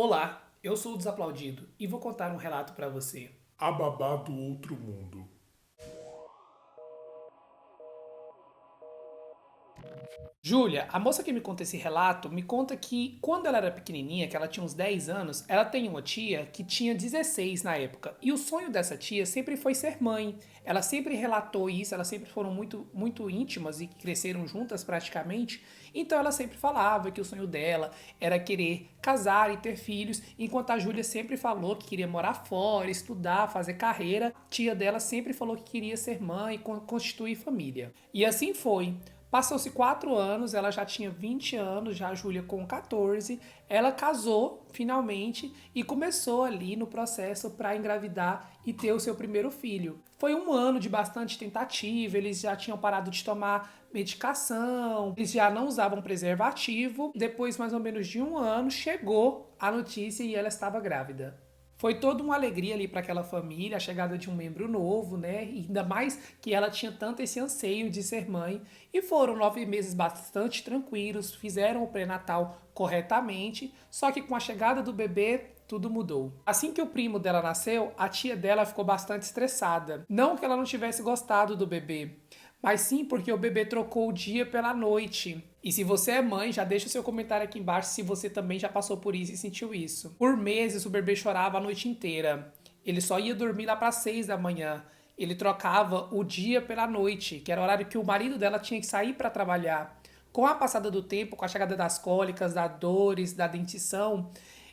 Olá, eu sou o Desaplaudido e vou contar um relato para você. A babá do outro mundo. Júlia, a moça que me conta esse relato, me conta que quando ela era pequenininha, que ela tinha uns 10 anos, ela tem uma tia que tinha 16 na época. E o sonho dessa tia sempre foi ser mãe. Ela sempre relatou isso, elas sempre foram muito íntimas e cresceram juntas praticamente. Então ela sempre falava que o sonho dela era querer casar e ter filhos, enquanto a Júlia sempre falou que queria morar fora, estudar, fazer carreira. A tia dela sempre falou que queria ser mãe, constituir família. E assim foi. Passou-se 4 anos, ela já tinha 20 anos, já a Júlia com 14. Ela casou finalmente e começou ali no processo para engravidar e ter o seu primeiro filho. Foi um ano de bastante tentativa, eles já tinham parado de tomar medicação, eles já não usavam preservativo. Depois, mais ou menos de um ano, chegou a notícia e ela estava grávida. Foi toda uma alegria ali para aquela família, a chegada de um membro novo, né? E ainda mais que ela tinha tanto esse anseio de ser mãe. E foram 9 meses bastante tranquilos, fizeram o pré-natal corretamente, só que com a chegada do bebê, tudo mudou. Assim que o primo dela nasceu, a tia dela ficou bastante estressada. Não que ela não tivesse gostado do bebê, mas sim porque o bebê trocou o dia pela noite. E se você é mãe, já deixa o seu comentário aqui embaixo se você também já passou por isso e sentiu isso. Por meses o bebê chorava a noite inteira. Ele só ia dormir lá para 6 da manhã. Ele trocava o dia pela noite, que era o horário que o marido dela tinha que sair para trabalhar. Com a passada do tempo, com a chegada das cólicas, das dores, da dentição,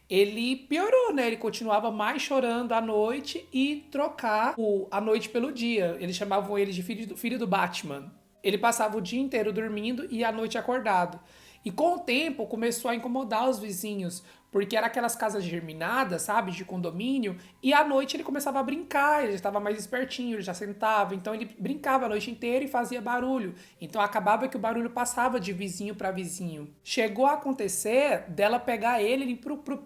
ele piorou, né? Ele continuava mais chorando à noite e trocar a noite pelo dia. Eles chamavam ele de filho do Batman. Ele passava o dia inteiro dormindo e à noite acordado. E com o tempo começou a incomodar os vizinhos, porque era aquelas casas germinadas, sabe, de condomínio, e à noite ele começava a brincar, ele já estava mais espertinho, ele já sentava, então ele brincava a noite inteira e fazia barulho. Então acabava que o barulho passava de vizinho para vizinho. Chegou a acontecer dela pegar ele e ir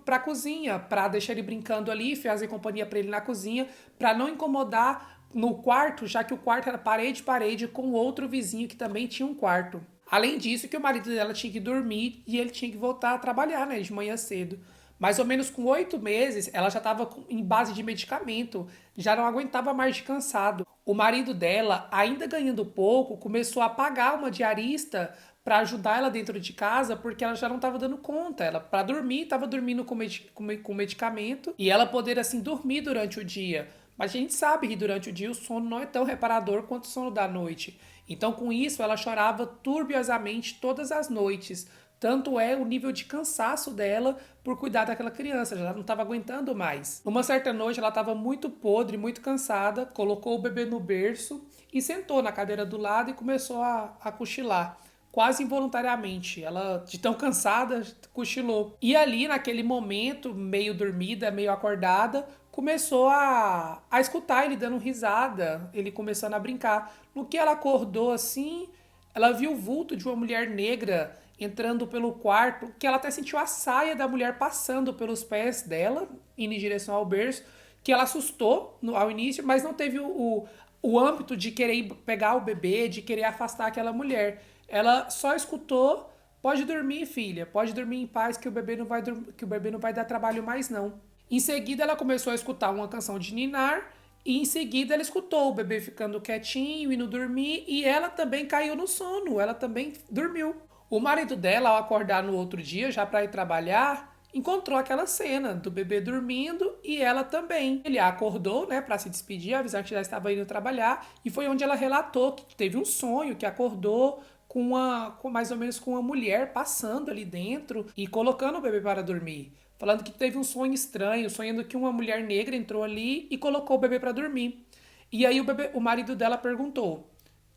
pra cozinha, pra deixar ele brincando ali, fazer companhia para ele na cozinha, para não incomodar no quarto, já que o quarto era parede a parede com outro vizinho que também tinha um quarto. Além disso, que o marido dela tinha que dormir e ele tinha que voltar a trabalhar, né, de manhã cedo. Mais ou menos com 8 meses, ela já estava em base de medicamento, já não aguentava mais de cansado. O marido dela, ainda ganhando pouco, começou a pagar uma diarista para ajudar ela dentro de casa, porque ela já não estava dando conta. Ela, para dormir, estava dormindo com medicamento e ela poder, assim, dormir durante o dia. Mas a gente sabe que durante o dia o sono não é tão reparador quanto o sono da noite. Então, com isso, ela chorava turbiosamente todas as noites. Tanto é o nível de cansaço dela por cuidar daquela criança, já não estava aguentando mais. Numa certa noite, ela estava muito podre, muito cansada, colocou o bebê no berço e sentou na cadeira do lado e começou a cochilar. Quase involuntariamente, ela, de tão cansada, cochilou. E ali, naquele momento, meio dormida, meio acordada, começou a escutar ele dando risada, ele começando a brincar. No que ela acordou assim, ela viu o vulto de uma mulher negra entrando pelo quarto, que ela até sentiu a saia da mulher passando pelos pés dela, indo em direção ao berço, que ela assustou ao início, mas não teve o âmbito de querer pegar o bebê, de querer afastar aquela mulher. Ela só escutou: pode dormir, filha, pode dormir em paz que o bebê não vai, que o bebê não vai dar trabalho mais não. Em seguida, ela começou a escutar uma canção de ninar e em seguida ela escutou o bebê ficando quietinho, indo dormir e ela também caiu no sono, ela também dormiu. O marido dela, ao acordar no outro dia, já para ir trabalhar, encontrou aquela cena do bebê dormindo e ela também. Ele a acordou, né, para se despedir, avisar que já estava indo trabalhar e foi onde ela relatou que teve um sonho, que acordou com mais ou menos com uma mulher passando ali dentro e colocando o bebê para dormir. Falando que teve um sonho estranho, sonhando que uma mulher negra entrou ali e colocou o bebê para dormir. E aí o marido dela perguntou: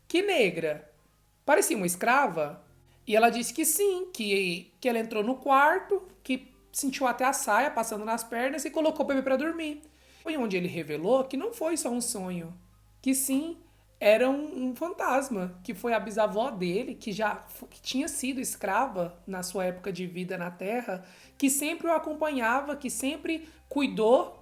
que negra? Parecia uma escrava? E ela disse que sim, que ela entrou no quarto, que sentiu até a saia passando nas pernas e colocou o bebê para dormir. Foi onde ele revelou que não foi só um sonho, que sim, era um fantasma, que foi a bisavó dele, que tinha sido escrava na sua época de vida na Terra, que sempre o acompanhava, que sempre cuidou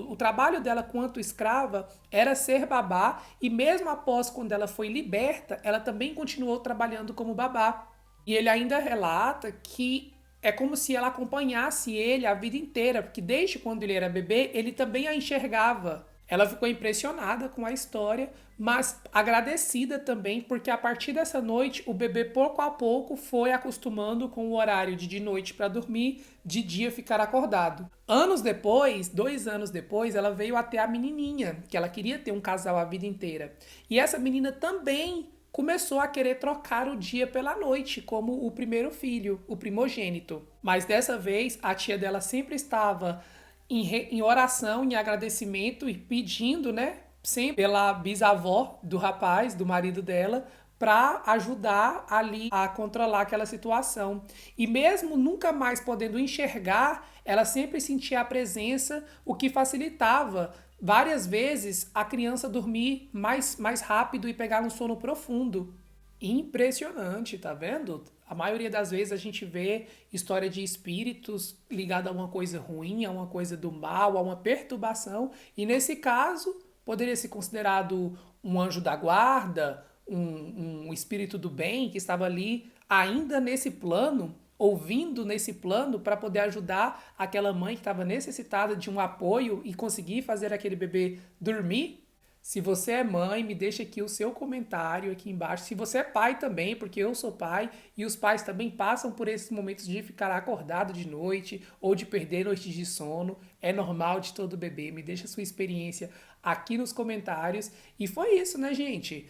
o trabalho dela quanto escrava era ser babá, e mesmo após quando ela foi liberta, ela também continuou trabalhando como babá. E ele ainda relata que É como se ela acompanhasse ele a vida inteira, porque desde quando ele era bebê, ele também a enxergava. Ela ficou impressionada com a história, mas agradecida também, porque a partir dessa noite o bebê pouco a pouco foi acostumando com o horário de noite para dormir, de dia ficar acordado. Anos depois, 2 anos depois, ela veio até a menininha, que ela queria ter um casal a vida inteira. E essa menina também começou a querer trocar o dia pela noite, como o primeiro filho, o primogênito. Mas dessa vez, a tia dela sempre estava em oração, em agradecimento e pedindo, né, sempre pela bisavó do rapaz, do marido dela, para ajudar ali a controlar aquela situação. E mesmo nunca mais podendo enxergar, ela sempre sentia a presença, o que facilitava várias vezes a criança dormir mais rápido e pegar um sono profundo. Impressionante, tá vendo? A maioria das vezes a gente vê história de espíritos ligada a uma coisa ruim, a uma coisa do mal, a uma perturbação, e nesse caso poderia ser considerado um anjo da guarda, um espírito do bem que estava ali ainda nesse plano, ouvindo nesse plano para poder ajudar aquela mãe que estava necessitada de um apoio e conseguir fazer aquele bebê dormir. Se você é mãe, me deixa aqui o seu comentário aqui embaixo. Se você é pai também, porque eu sou pai e os pais também passam por esses momentos de ficar acordado de noite ou de perder noites de sono. É normal de todo bebê. Me deixa a sua experiência aqui nos comentários. E foi isso, né, gente?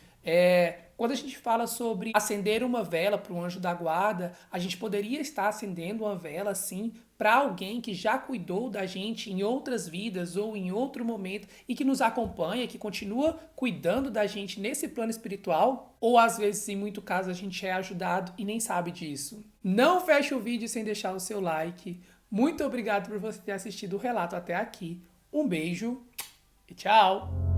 Quando a gente fala sobre acender uma vela para o anjo da guarda, a gente poderia estar acendendo uma vela, sim, para alguém que já cuidou da gente em outras vidas ou em outro momento e que nos acompanha, que continua cuidando da gente nesse plano espiritual, ou às vezes, em muito caso, a gente é ajudado e nem sabe disso. Não feche o vídeo sem deixar o seu like. Muito obrigado por você ter assistido o relato até aqui. Um beijo e tchau!